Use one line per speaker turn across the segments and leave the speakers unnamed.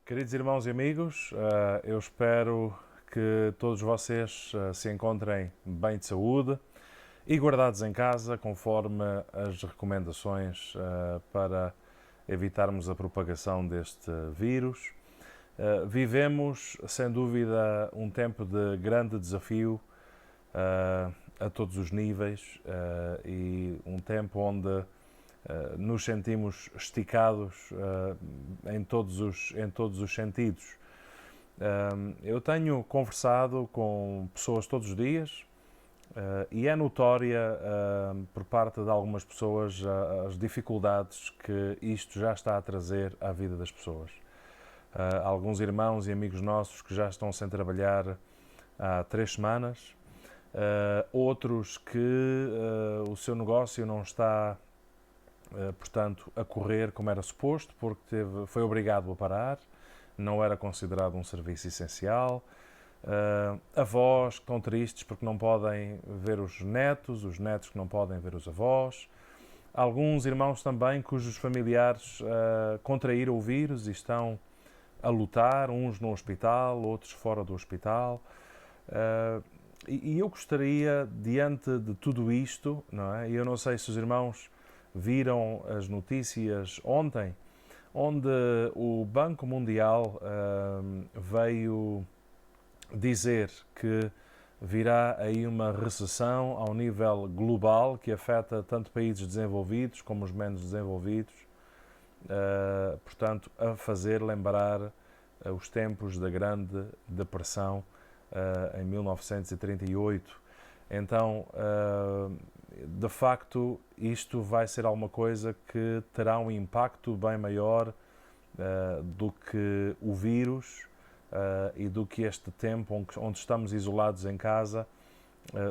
Queridos irmãos e amigos, eu espero que todos vocês se encontrem bem de saúde e guardados em casa, conforme as recomendações para evitarmos a propagação deste vírus. Vivemos, sem dúvida, um tempo de grande desafio a todos os níveis e um tempo onde nos sentimos esticados em todos os sentidos. Eu tenho conversado com pessoas todos os dias e é notória por parte de algumas pessoas as dificuldades que isto já está a trazer à vida das pessoas. Alguns irmãos e amigos nossos que já estão sem trabalhar há 3 semanas, outros que o seu negócio não está portanto, a correr como era suposto, porque foi obrigado a parar, não era considerado um serviço essencial. Avós que estão tristes porque não podem ver os netos que não podem ver os avós. Alguns irmãos também cujos familiares contraíram o vírus e estão a lutar, uns no hospital, outros fora do hospital. E eu gostaria, diante de tudo isto, não é? E eu não sei se os irmãos viram as notícias ontem, onde o Banco Mundial veio dizer que virá aí uma recessão ao nível global que afeta tanto países desenvolvidos como os menos desenvolvidos, portanto, a fazer lembrar os tempos da Grande Depressão em 1938. Então, de facto, isto vai ser alguma coisa que terá um impacto bem maior do que o vírus e do que este tempo onde estamos isolados em casa,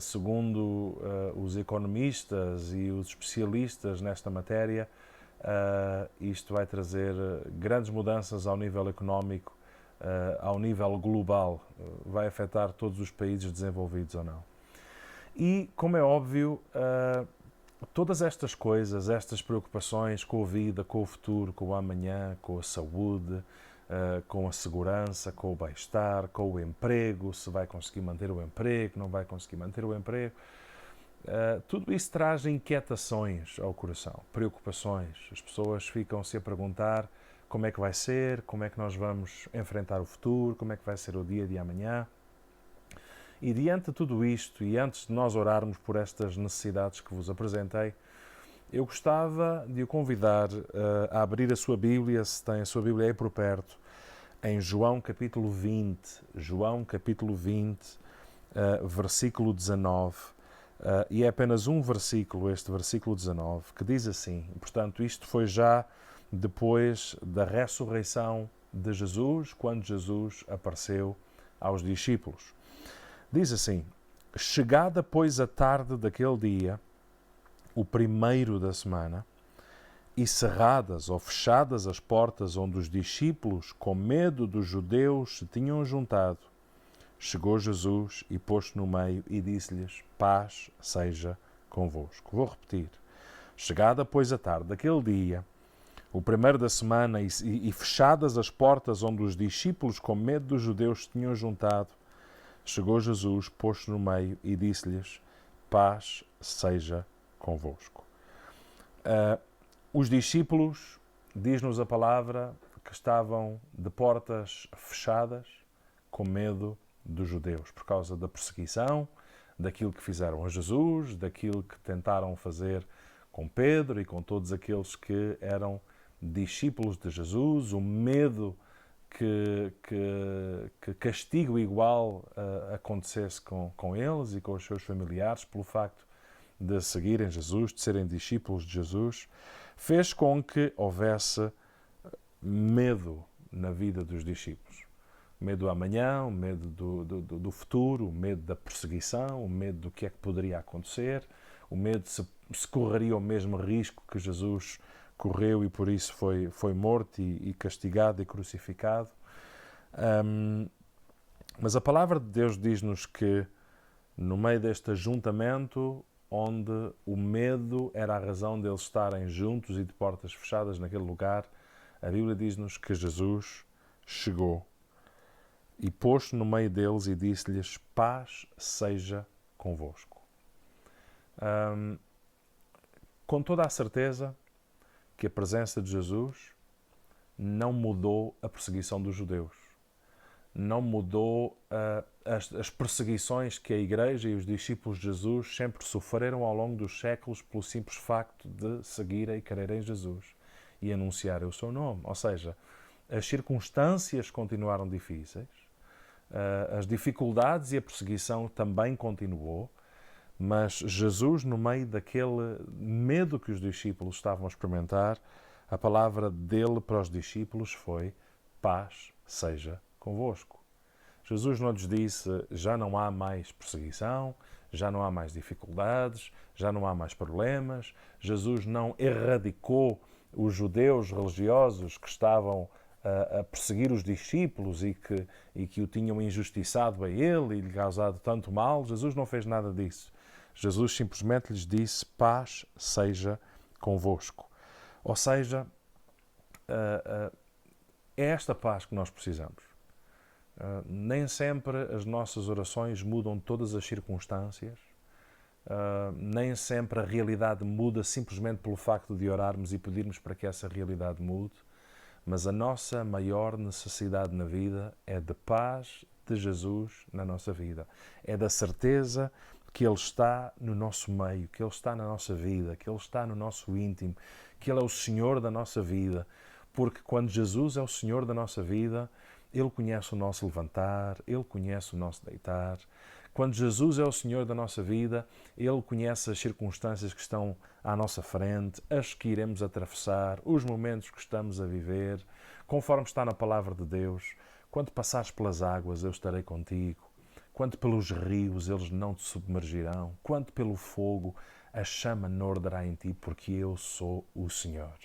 segundo os economistas e os especialistas nesta matéria. Isto vai trazer grandes mudanças ao nível económico, ao nível global, vai afetar todos os países desenvolvidos ou não. E, como é óbvio, todas estas coisas, estas preocupações com a vida, com o futuro, com o amanhã, com a saúde, com a segurança, com o bem-estar, com o emprego, se vai conseguir manter o emprego, não vai conseguir manter o emprego, tudo isso traz inquietações ao coração, preocupações. As pessoas ficam-se a perguntar como é que vai ser, como é que nós vamos enfrentar o futuro, como é que vai ser o dia de amanhã. E diante de tudo isto, e antes de nós orarmos por estas necessidades que vos apresentei, eu gostava de o convidar a abrir a sua Bíblia, se tem a sua Bíblia aí por perto, em João capítulo 20, versículo 19. E é apenas um versículo, este versículo 19, que diz assim, portanto, isto foi já depois da ressurreição de Jesus, quando Jesus apareceu aos discípulos. Diz assim: chegada, pois, a tarde daquele dia, o primeiro da semana, e cerradas ou fechadas as portas onde os discípulos, com medo dos judeus, se tinham juntado, chegou Jesus e pôs-se no meio e disse-lhes: paz seja convosco. Vou repetir. Chegada, pois, a tarde daquele dia, o primeiro da semana, e fechadas as portas onde os discípulos, com medo dos judeus, se tinham juntado, chegou Jesus, pôs-se no meio e disse-lhes: paz seja convosco. Os discípulos, diz-nos a palavra, que estavam de portas fechadas, com medo dos judeus, por causa da perseguição, daquilo que fizeram a Jesus, daquilo que tentaram fazer com Pedro e com todos aqueles que eram discípulos de Jesus, o medo que castigo igual acontecesse com eles e com os seus familiares pelo facto de seguirem Jesus, de serem discípulos de Jesus, fez com que houvesse medo na vida dos discípulos. Medo do amanhã, o medo do futuro, o medo da perseguição, o medo do que é que poderia acontecer, o medo de se correria o mesmo risco que Jesus correu e por isso foi morto e castigado e crucificado. Mas a palavra de Deus diz-nos que no meio deste ajuntamento, onde o medo era a razão deles estarem juntos e de portas fechadas naquele lugar, a Bíblia diz-nos que Jesus chegou e pôs-se no meio deles e disse-lhes: paz seja convosco. Com toda a certeza que a presença de Jesus não mudou a perseguição dos judeus, não mudou as perseguições que a Igreja e os discípulos de Jesus sempre sofreram ao longo dos séculos pelo simples facto de seguirem e quererem Jesus e anunciarem o seu nome. Ou seja, as circunstâncias continuaram difíceis, as dificuldades e a perseguição também continuou, mas Jesus, no meio daquele medo que os discípulos estavam a experimentar, a palavra dele para os discípulos foi: paz seja convosco. Jesus não lhes disse: já não há mais perseguição, já não há mais dificuldades, já não há mais problemas. Jesus não erradicou os judeus religiosos que estavam a perseguir os discípulos e que o tinham injustiçado a ele e lhe causado tanto mal. Jesus não fez nada disso. Jesus simplesmente lhes disse: paz seja convosco. Ou seja, é esta paz que nós precisamos. Nem sempre as nossas orações mudam todas as circunstâncias, nem sempre a realidade muda simplesmente pelo facto de orarmos e pedirmos para que essa realidade mude, mas a nossa maior necessidade na vida é de paz de Jesus na nossa vida. É da certeza que Ele está no nosso meio, que Ele está na nossa vida, que Ele está no nosso íntimo, que Ele é o Senhor da nossa vida. Porque quando Jesus é o Senhor da nossa vida, Ele conhece o nosso levantar, Ele conhece o nosso deitar. Quando Jesus é o Senhor da nossa vida, Ele conhece as circunstâncias que estão à nossa frente, as que iremos atravessar, os momentos que estamos a viver, conforme está na Palavra de Deus. Quando passares pelas águas, eu estarei contigo. Quando pelos rios, eles não te submergirão. Quando pelo fogo, a chama não arderá em ti, porque eu sou o Senhor.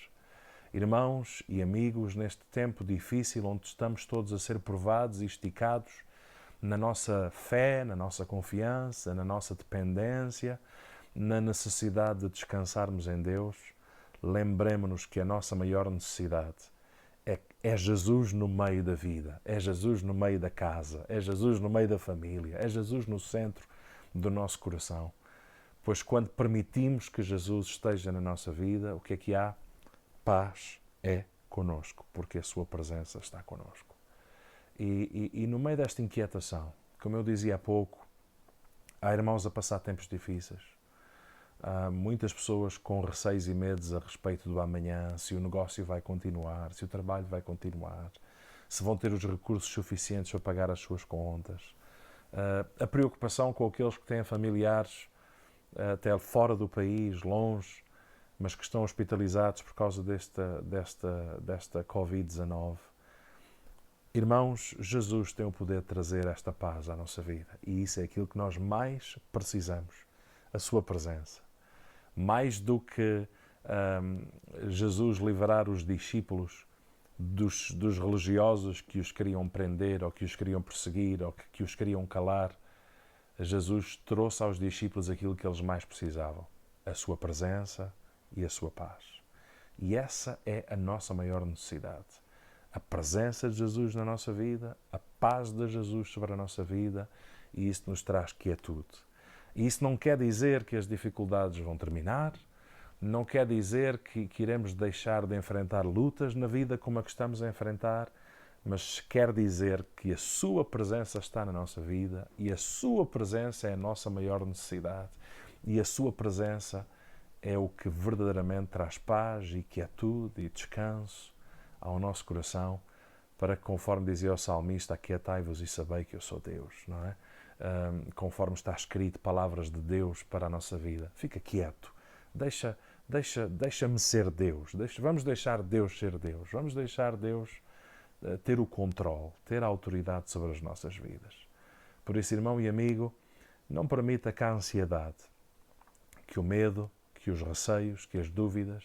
Irmãos e amigos, neste tempo difícil, onde estamos todos a ser provados e esticados na nossa fé, na nossa confiança, na nossa dependência, na necessidade de descansarmos em Deus, lembremo-nos que a nossa maior necessidade é Jesus no meio da vida, é Jesus no meio da casa, é Jesus no meio da família, é Jesus no centro do nosso coração. Pois quando permitimos que Jesus esteja na nossa vida, o que é que há? Paz é connosco, porque a sua presença está connosco. E no meio desta inquietação, como eu dizia há pouco, há irmãos a passar tempos difíceis. Há muitas pessoas com receios e medos a respeito do amanhã, se o negócio vai continuar, se o trabalho vai continuar, se vão ter os recursos suficientes para pagar as suas contas. A preocupação com aqueles que têm familiares até fora do país, longe, mas que estão hospitalizados por causa desta Covid-19. Irmãos, Jesus tem o poder de trazer esta paz à nossa vida e isso é aquilo que nós mais precisamos, a sua presença. Mais do que Jesus livrar os discípulos dos religiosos que os queriam prender ou que os queriam perseguir ou que os queriam calar, Jesus trouxe aos discípulos aquilo que eles mais precisavam, a sua presença e a sua paz. E essa é a nossa maior necessidade. A presença de Jesus na nossa vida, a paz de Jesus sobre a nossa vida, e isso nos traz quietude. E isso não quer dizer que as dificuldades vão terminar, não quer dizer que iremos deixar de enfrentar lutas na vida como a que estamos a enfrentar, mas quer dizer que a sua presença está na nossa vida e a sua presença é a nossa maior necessidade e a sua presença é o que verdadeiramente traz paz e quietude e descanso ao nosso coração, para que, conforme dizia o salmista, aquietai-vos e sabei que eu sou Deus, não é? Conforme está escrito, palavras de Deus para a nossa vida. Fica quieto, deixa-me ser Deus, vamos deixar Deus ser Deus, vamos deixar Deus ter o controle, ter a autoridade sobre as nossas vidas. Por isso, irmão e amigo, não permita que a ansiedade, que o medo, que os receios, que as dúvidas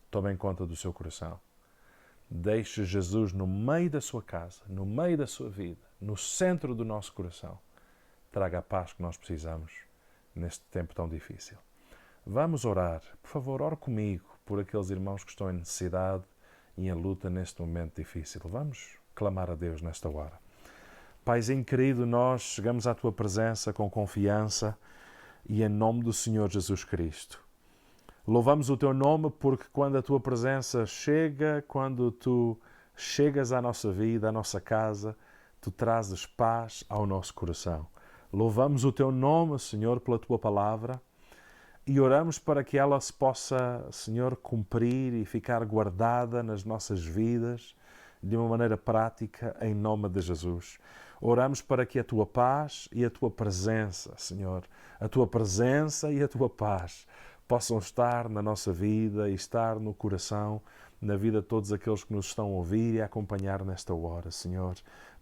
tomem conta do seu coração. Deixe Jesus no meio da sua casa, no meio da sua vida, no centro do nosso coração. Traga a paz que nós precisamos neste tempo tão difícil. Vamos orar. Por favor, ore comigo por aqueles irmãos que estão em necessidade e em luta neste momento difícil. Vamos clamar a Deus nesta hora. Paizinho querido, nós chegamos à Tua presença com confiança e em nome do Senhor Jesus Cristo. Louvamos o Teu nome porque quando a Tua presença chega, quando Tu chegas à nossa vida, à nossa casa, Tu trazes paz ao nosso coração. Louvamos o Teu nome, Senhor, pela Tua palavra e oramos para que ela se possa, Senhor, cumprir e ficar guardada nas nossas vidas de uma maneira prática, em nome de Jesus. Oramos para que a Tua paz e a Tua presença, Senhor, a Tua presença e a Tua paz possam estar na nossa vida e estar no coração, na vida de todos aqueles que nos estão a ouvir e a acompanhar nesta hora, Senhor.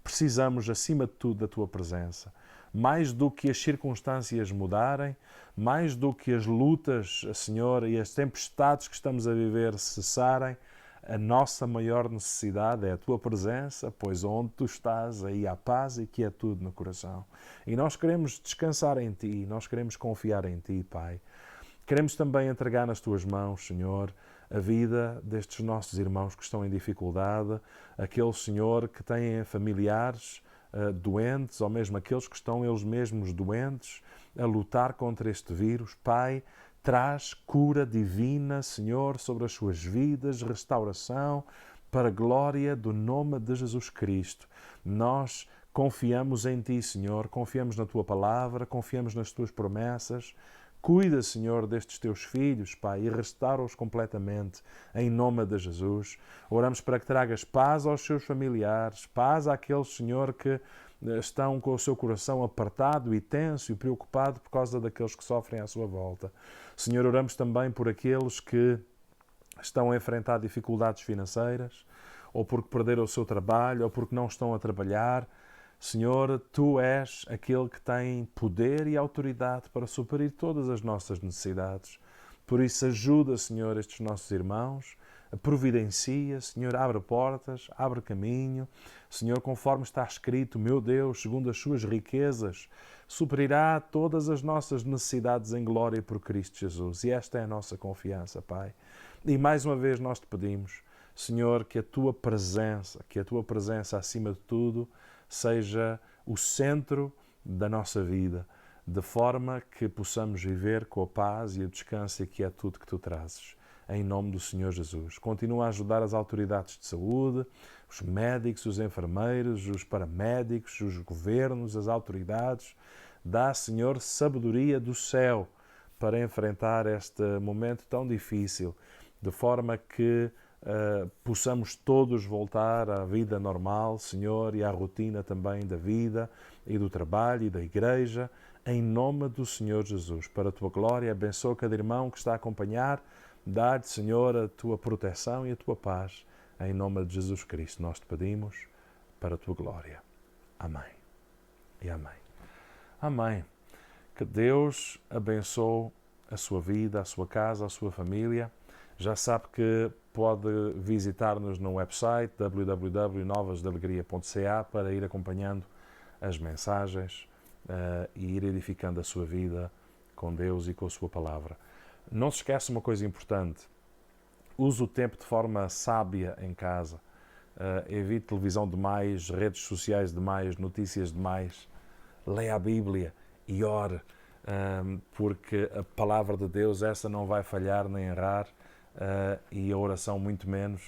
Precisamos, acima de tudo, da Tua presença. Mais do que as circunstâncias mudarem, mais do que as lutas, Senhor, e as tempestades que estamos a viver cessarem, a nossa maior necessidade é a Tua presença, pois onde Tu estás, aí há paz e quietude no coração. E nós queremos descansar em Ti, nós queremos confiar em Ti, Pai. Queremos também entregar nas Tuas mãos, Senhor, a vida destes nossos irmãos que estão em dificuldade, aqueles, Senhor, que têm familiares doentes, ou mesmo aqueles que estão eles mesmos doentes, a lutar contra este vírus. Pai, traz cura divina, Senhor, sobre as suas vidas, restauração, para a glória do nome de Jesus Cristo. Nós confiamos em Ti, Senhor, confiamos na Tua palavra, confiamos nas Tuas promessas. Cuida, Senhor, destes Teus filhos, Pai, e restaura-os completamente, em nome de Jesus. Oramos para que tragas paz aos seus familiares, paz àqueles, Senhor, que estão com o seu coração apertado e tenso e preocupado por causa daqueles que sofrem à sua volta. Senhor, oramos também por aqueles que estão a enfrentar dificuldades financeiras, ou porque perderam o seu trabalho, ou porque não estão a trabalhar. Senhor, Tu és aquele que tem poder e autoridade para suprir todas as nossas necessidades. Por isso, ajuda, Senhor, estes nossos irmãos, providencia, Senhor, abre portas, abre caminho. Senhor, conforme está escrito, meu Deus, segundo as Suas riquezas, suprirá todas as nossas necessidades em glória por Cristo Jesus. E esta é a nossa confiança, Pai. E mais uma vez nós Te pedimos, Senhor, que a Tua presença acima de tudo, seja o centro da nossa vida, de forma que possamos viver com a paz e a descanso e a quietude que Tu trazes. Em nome do Senhor Jesus. Continua a ajudar as autoridades de saúde, os médicos, os enfermeiros, os paramédicos, os governos, as autoridades. Dá, Senhor, sabedoria do céu para enfrentar este momento tão difícil, de forma que possamos todos voltar à vida normal, Senhor, e à rotina também da vida e do trabalho e da igreja, em nome do Senhor Jesus. Para a Tua glória, abençoa cada irmão que está a acompanhar, dá-lhe, Senhor, a Tua proteção e a Tua paz, em nome de Jesus Cristo. Nós Te pedimos para a Tua glória. Amém. E amém. Amém. Que Deus abençoe a sua vida, a sua casa, a sua família. Já sabe que pode visitar-nos no website www.novasdealegria.ca para ir acompanhando as mensagens e ir edificando a sua vida com Deus e com a sua palavra. Não se esqueça uma coisa importante. Use o tempo de forma sábia em casa. Evite televisão demais, redes sociais demais, notícias demais. Leia a Bíblia e ore, porque a palavra de Deus, essa não vai falhar nem errar. E a oração muito menos,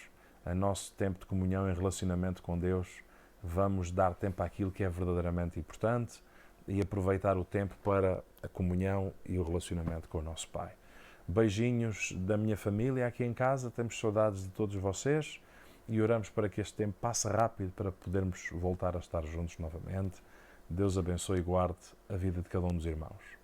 a nosso tempo de comunhão e relacionamento com Deus, vamos dar tempo àquilo que é verdadeiramente importante e aproveitar o tempo para a comunhão e o relacionamento com o nosso Pai. Beijinhos da minha família aqui em casa, temos saudades de todos vocês e oramos para que este tempo passe rápido para podermos voltar a estar juntos novamente. Deus abençoe e guarde a vida de cada um dos irmãos.